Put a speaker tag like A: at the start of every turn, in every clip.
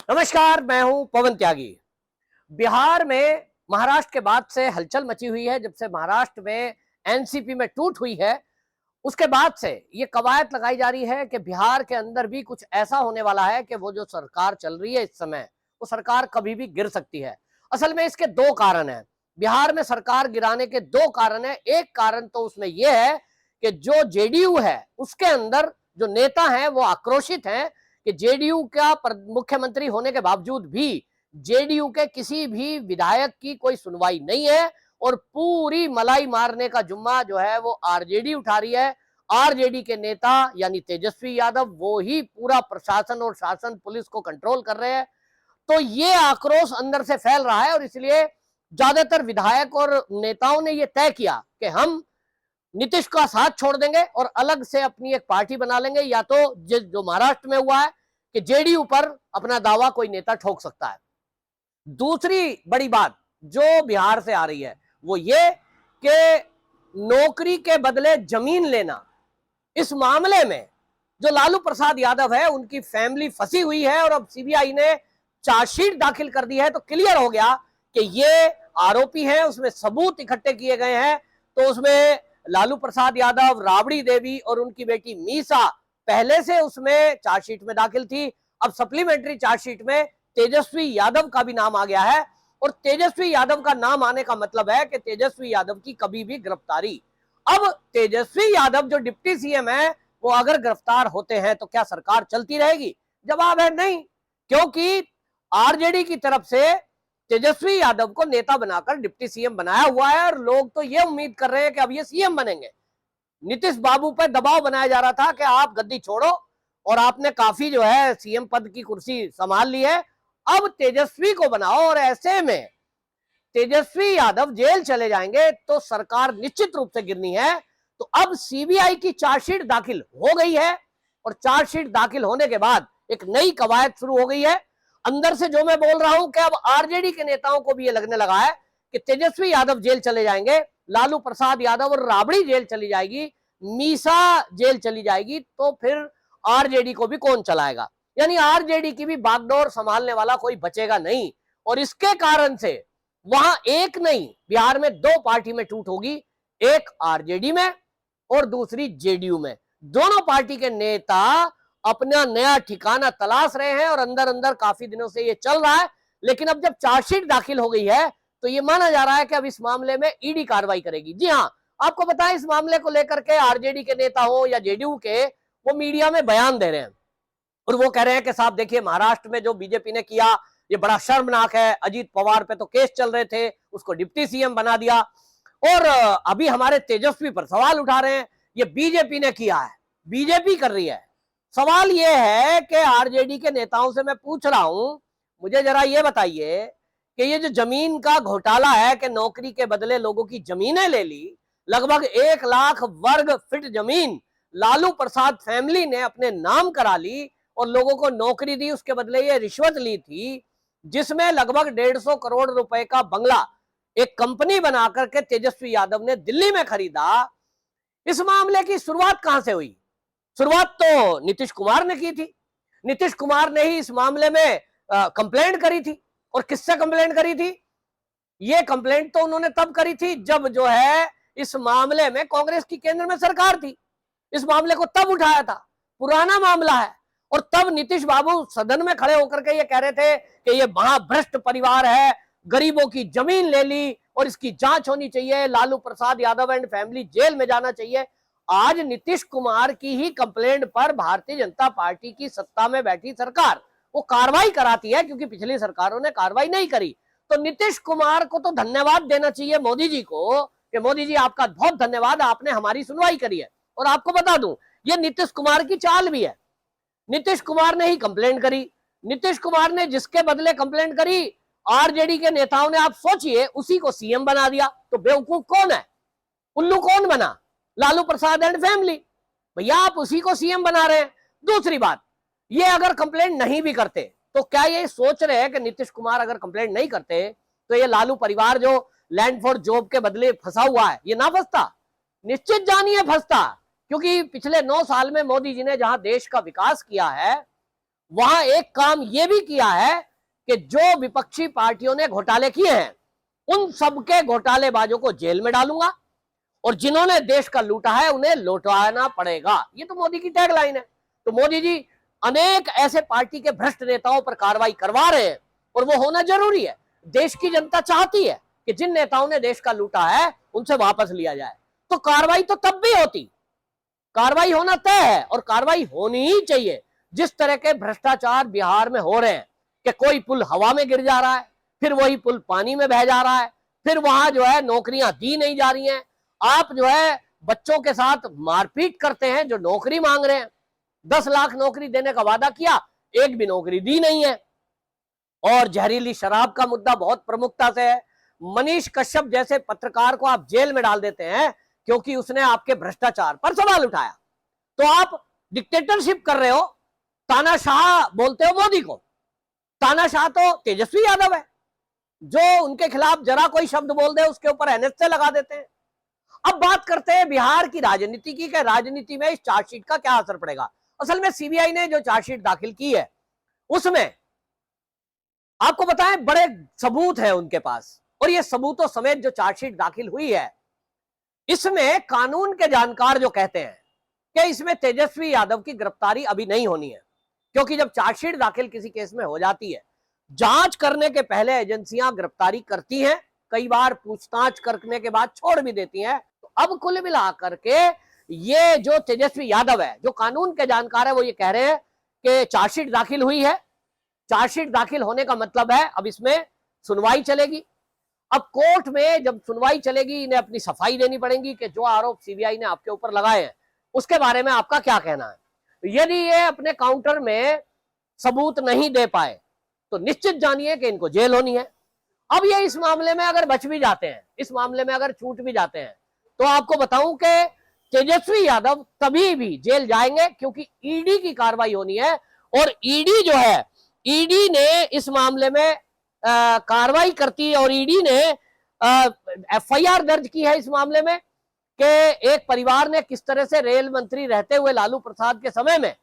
A: नमस्कार, मैं हूं पवन त्यागी। बिहार में महाराष्ट्र के बाद से हलचल मची हुई है। जब से महाराष्ट्र में एनसीपी में टूट हुई है, उसके बाद से ये कवायद लगाई जा रही है कि बिहार के अंदर भी कुछ ऐसा होने वाला है कि वो जो सरकार चल रही है इस समय, वो सरकार कभी भी गिर सकती है। असल में इसके दो कारण हैं। बिहार में सरकार गिराने के दो कारण हैं। एक कारण तो उसमें यह है कि जो जेडीयू है उसके अंदर जो नेता हैं वो आक्रोशित हैं कि जेडीयू का मुख्यमंत्री होने के बावजूद भी जेडीयू के किसी भी विधायक की कोई सुनवाई नहीं है और पूरी मलाई मारने का जुम्मा जो है वो आरजेडी उठा रही है। आरजेडी के नेता यानी तेजस्वी यादव वो ही पूरा प्रशासन और शासन पुलिस को कंट्रोल कर रहे हैं। तो ये आक्रोश अंदर से फैल रहा है और इसलिए ज्यादातर विधायक और नेताओं ने ये तय किया कि हम नीतीश का साथ छोड़ देंगे और अलग से अपनी एक पार्टी बना लेंगे, या तो जो महाराष्ट्र में हुआ है कि जेडीयू पर अपना दावा कोई नेता ठोक सकता है। दूसरी बड़ी बात जो बिहार से आ रही है वो ये कि नौकरी के बदले जमीन लेना, इस मामले में जो लालू प्रसाद यादव है उनकी फैमिली फंसी हुई है और अब सीबीआई ने चार्जशीट दाखिल कर दी है। तो क्लियर हो गया कि ये आरोपी हैं, उसमें सबूत इकट्ठे किए गए हैं। तो उसमें लालू प्रसाद यादव, राबड़ी देवी और उनकी बेटी मीसा पहले से उसमें चार्जशीट में दाखिल थी। अब सप्लीमेंट्री चार्जशीट में तेजस्वी यादव का भी नाम आ गया है और तेजस्वी यादव का नाम आने का मतलब है कि तेजस्वी यादव की कभी भी गिरफ्तारी। अब तेजस्वी यादव जो डिप्टी सीएम है वो अगर गिरफ्तार होते हैं तो क्या सरकार चलती रहेगी? जवाब है नहीं, क्योंकि आरजेडी की तरफ से तेजस्वी यादव को नेता बनाकर डिप्टी सीएम बनाया हुआ है और लोग तो ये उम्मीद कर रहे हैं कि अब ये सीएम बनेंगे। नीतीश बाबू पर दबाव बनाया जा रहा था कि आप गद्दी छोड़ो और आपने काफी जो है सीएम पद की कुर्सी संभाल ली है, अब तेजस्वी को बनाओ। और ऐसे में तेजस्वी यादव जेल चले जाएंगे तो सरकार निश्चित रूप से गिरनी है। तो अब सीबीआई की चार्जशीट दाखिल हो गई है और चार्जशीट दाखिल होने के बाद एक नई कवायद शुरू हो गई है। अंदर से जो मैं बोल रहा हूं कि अब आरजेडी के नेताओं को भी ये लगने लगा है कि तेजस्वी यादव जेल चले जाएंगे, लालू प्रसाद यादव और राबड़ी जेल चली जाएगी, मीसा जेल चली जाएगी, तो फिर आरजेडी को भी कौन चलाएगा? यानी आरजेडी की भी बागडोर संभालने वाला कोई बचेगा नहीं। और इसके कारण से वहां एक नहीं, बिहार में दो पार्टी में टूट होगी, एक आरजेडी में और दूसरी जेडीयू में। दोनों पार्टी के नेता अपना नया ठिकाना तलाश रहे हैं और अंदर अंदर काफी दिनों से ये चल रहा है। लेकिन अब जब चार्जशीट दाखिल हो गई है तो ये माना जा रहा है कि अब इस मामले में ईडी कार्रवाई करेगी। जी हाँ, आपको पता है इस मामले को लेकर के आरजेडी के नेता हो या जेडीयू के, वो मीडिया में बयान दे रहे हैं और वो कह रहे हैं कि साहब देखिए, महाराष्ट्र में जो बीजेपी ने किया ये बड़ा शर्मनाक है। अजीत पवार पे तो केस चल रहे थे, उसको डिप्टी सीएम बना दिया और अभी हमारे तेजस्वी पर सवाल उठा रहे हैं, ये बीजेपी ने किया है, बीजेपी कर रही है। सवाल ये है कि आरजेडी के नेताओं से मैं पूछ रहा हूं, मुझे जरा ये बताइए कि ये जो जमीन का घोटाला है कि नौकरी के बदले लोगों की जमीनें ले ली, लगभग 1 लाख वर्ग फीट जमीन लालू प्रसाद फैमिली ने अपने नाम करा ली और लोगों को नौकरी दी, उसके बदले ये रिश्वत ली थी, जिसमें लगभग 150 करोड़ रुपए का बंगला एक कंपनी बनाकर के तेजस्वी यादव ने दिल्ली में खरीदा। इस मामले की शुरुआत कहां से हुई? शुरुआत तो नीतीश कुमार ने की थी। नीतीश कुमार ने ही इस मामले में कंप्लेंट करी थी। और किससे कंप्लेंट करी थी? ये कंप्लेंट तो उन्होंने तब करी थी जब जो है इस मामले में कांग्रेस की केंद्र में सरकार थी। इस मामले को तब उठाया था, पुराना मामला है। और तब नीतीश बाबू सदन में खड़े होकर के ये कह रहे थे कि ये महाभ्रष्ट परिवार है, गरीबों की जमीन ले ली और इसकी जांच होनी चाहिए, Lalu Prasad Yadav and family jail में जाना चाहिए। आज नीतीश कुमार की ही कंप्लेंट पर भारतीय जनता पार्टी की सत्ता में बैठी सरकार वो कार्रवाई कराती है, क्योंकि पिछली सरकारों ने कार्रवाई नहीं करी। तो नीतीश कुमार को तो धन्यवाद देना चाहिए मोदी जी को कि मोदी जी आपका बहुत धन्यवाद, आपने हमारी सुनवाई करी है। और आपको बता दूं, ये नीतीश कुमार की चाल भी है। नीतीश कुमार ने ही कंप्लेंट करी। नीतीश कुमार ने जिसके बदले कंप्लेंट करी, आरजेडी के नेताओं ने, आप सोचिए, उसी को सीएम बना दिया। तो बेवकूफ कौन है? उल्लू कौन बना? Lalu Prasad and family. भैया आप उसी को सीएम बना रहे हैं। दूसरी बात, ये अगर कंप्लेंट नहीं भी करते तो क्या ये सोच रहे हैं कि नीतीश कुमार अगर कंप्लेंट नहीं करते तो ये लालू परिवार जो लैंड फॉर जॉब के बदले फंसा हुआ है ये ना फंसता? निश्चित जानिए फंसता, क्योंकि पिछले 9 साल में मोदी जी ने जहां देश का विकास किया है वहां एक काम यह भी किया है कि जो विपक्षी पार्टियों ने घोटाले किए हैं उन सबके घोटालेबाजों को जेल में डालूंगा और जिन्होंने देश का लूटा है उन्हें लौटाना पड़ेगा। ये तो मोदी की टैगलाइन है। तो मोदी जी अनेक ऐसे पार्टी के भ्रष्ट नेताओं पर कार्रवाई करवा रहे हैं और वो होना जरूरी है। देश की जनता चाहती है कि जिन नेताओं ने देश का लूटा है उनसे वापस लिया जाए। तो कार्रवाई तो तब भी होती, कार्रवाई होना तय है और कार्रवाई होनी ही चाहिए। जिस तरह के भ्रष्टाचार बिहार में हो रहे हैं कि कोई पुल हवा में गिर जा रहा है, फिर वही पुल पानी में बह जा रहा है, फिर वहां जो है नौकरियां दी नहीं जा रही हैं, आप जो है बच्चों के साथ मारपीट करते हैं जो नौकरी मांग रहे हैं। 10 लाख नौकरी देने का वादा किया, एक भी नौकरी दी नहीं है। और जहरीली शराब का मुद्दा बहुत प्रमुखता से है। मनीष कश्यप जैसे पत्रकार को आप जेल में डाल देते हैं क्योंकि उसने आपके भ्रष्टाचार पर सवाल उठाया। तो आप डिक्टेटरशिप कर रहे हो, तानाशाह बोलते हो मोदी को। तानाशाह तो तेजस्वी यादव है जो उनके खिलाफ जरा कोई शब्द बोल दे उसके ऊपर एनएसए लगा देते हैं। अब बात करते हैं बिहार की राजनीति की, कि राजनीति में इस चार्जशीट का क्या असर पड़ेगा। असल में सीबीआई ने जो चार्जशीट दाखिल की है उसमें आपको बताएं बड़े सबूत है उनके पास, और ये सबूतों समेत जो चार्जशीट दाखिल हुई है इसमें कानून के जानकार जो कहते हैं कि इसमें तेजस्वी यादव की गिरफ्तारी अभी नहीं होनी है, क्योंकि जब चार्जशीट दाखिल किसी केस में हो जाती है, जांच करने के पहले एजेंसियां गिरफ्तारी करती हैं, कई बार पूछताछ करने के बाद छोड़ भी देती हैं। तो अब कुल मिलाकर के ये जो तेजस्वी यादव है, जो कानून के जानकार है, वो ये कह रहे हैं कि चार्जशीट दाखिल हुई है। चार्जशीट दाखिल होने का मतलब है अब इसमें सुनवाई चलेगी। अब कोर्ट में जब सुनवाई चलेगी इन्हें अपनी सफाई देनी पड़ेगी कि जो आरोप सीबीआई ने आपके ऊपर लगाए हैं उसके बारे में आपका क्या कहना है। यदि ये अपने काउंटर में सबूत नहीं दे पाए तो निश्चित जानिए कि इनको जेल होनी है। अब ये इस मामले में अगर बच भी जाते हैं, इस मामले में अगर छूट भी जाते हैं, तो आपको बताऊं कि तेजस्वी यादव तभी भी जेल जाएंगे क्योंकि ईडी की कार्रवाई होनी है। और ईडी जो है, ईडी ने इस मामले में कार्रवाई करती है और ईडी ने एफआईआर दर्ज की है इस मामले में कि एक परिवार ने किस तरह से रेल मंत्री रहते हुए लालू प्रसाद के समय में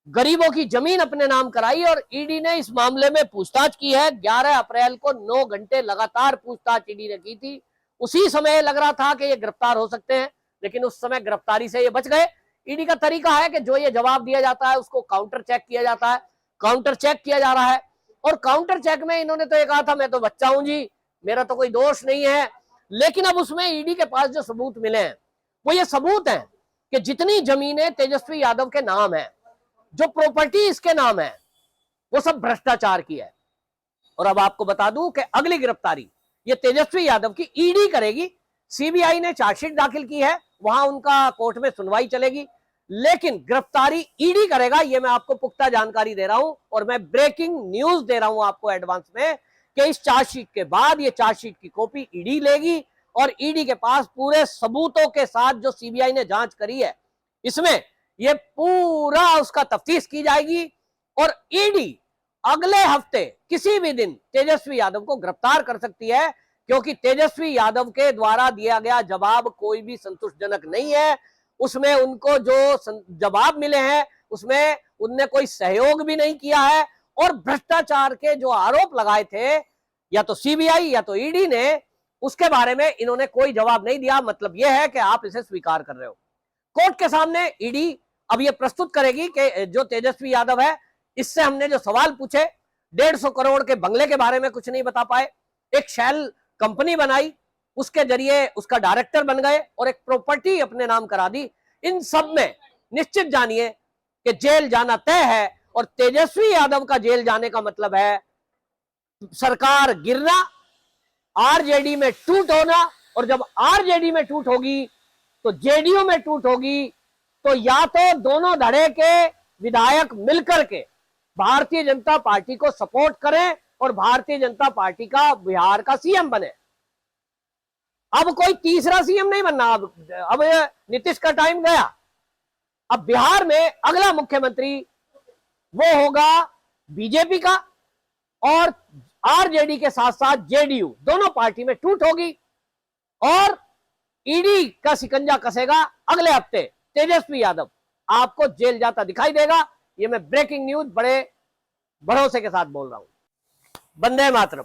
A: गरीबों की जमीन अपने नाम कराई। और ईडी ने इस मामले में पूछताछ की है। 11 अप्रैल को 9 घंटे लगातार पूछताछ ईडी ने की थी। उसी समय लग रहा था कि ये गिरफ्तार हो सकते हैं, लेकिन उस समय गिरफ्तारी से ये बच गए। ईडी का तरीका है कि जो ये जवाब दिया जाता है उसको काउंटर चेक किया जाता है, काउंटर चेक किया जा रहा है। और काउंटर चेक में इन्होंने तो ये कहा था मैं तो बच्चा हूं जी, मेरा तो कोई दोष नहीं है। लेकिन अब उसमें ईडी के पास जो सबूत मिले हैं वो ये सबूत हैं कि जितनी जमीनें तेजस्वी यादव के नाम है, जो प्रॉपर्टी इसके नाम है, वो सब भ्रष्टाचार की है। और अब आपको बता दूं कि अगली गिरफ्तारी ये तेजस्वी यादव की ईडी करेगी। सीबीआई ने चार्जशीट दाखिल की है, वहां उनका कोर्ट में सुनवाई चलेगी, लेकिन गिरफ्तारी ईडी करेगा। ये मैं आपको पुख्ता जानकारी दे रहा हूं और मैं ब्रेकिंग न्यूज दे रहा हूं आपको एडवांस में कि इस चार्जशीट के बाद ये चार्जशीट की कॉपी ईडी लेगी और ईडी के पास पूरे सबूतों के साथ जो सीबीआई ने जांच करी है इसमें ये पूरा उसका तफ्तीश की जाएगी और ईडी अगले हफ्ते किसी भी दिन तेजस्वी यादव को गिरफ्तार कर सकती है, क्योंकि तेजस्वी यादव के द्वारा दिया गया जवाब कोई भी संतुष्टजनक नहीं है। उसमें उनको जो जवाब मिले हैं उसमें उनने कोई सहयोग भी नहीं किया है और भ्रष्टाचार के जो आरोप लगाए थे या तो सीबीआई या तो ईडी ने, उसके बारे में इन्होंने कोई जवाब नहीं दिया। मतलब यह है कि आप इसे स्वीकार कर रहे हो। कोर्ट के सामने ईडी अब यह प्रस्तुत करेगी कि जो तेजस्वी यादव है इससे हमने जो सवाल पूछे, 150 करोड़ के बंगले के बारे में कुछ नहीं बता पाए, एक शेल कंपनी बनाई उसके जरिए उसका डायरेक्टर बन गए और एक प्रॉपर्टी अपने नाम करा दी। इन सब में निश्चित जानिए कि जेल जाना तय है और तेजस्वी यादव का जेल जाने का मतलब है सरकार गिरना, आरजेडी में टूट होना, और जब आरजेडी में टूट होगी तो जेडीयू में टूट होगी। तो या तो दोनों धड़े के विधायक मिलकर के भारतीय जनता पार्टी को सपोर्ट करें और भारतीय जनता पार्टी का बिहार का सीएम बने। अब कोई तीसरा सीएम नहीं बनना। अब नीतीश का टाइम गया। अब बिहार में अगला मुख्यमंत्री वो होगा बीजेपी का और आरजेडी के साथ साथ जेडीयू, दोनों पार्टी में टूट होगी और ईडी का शिकंजा कसेगा। अगले हफ्ते तेजस्वी यादव आपको जेल जाता दिखाई देगा। ये मैं ब्रेकिंग न्यूज बड़े भरोसे के साथ बोल रहा हूं। वंदे मातरम।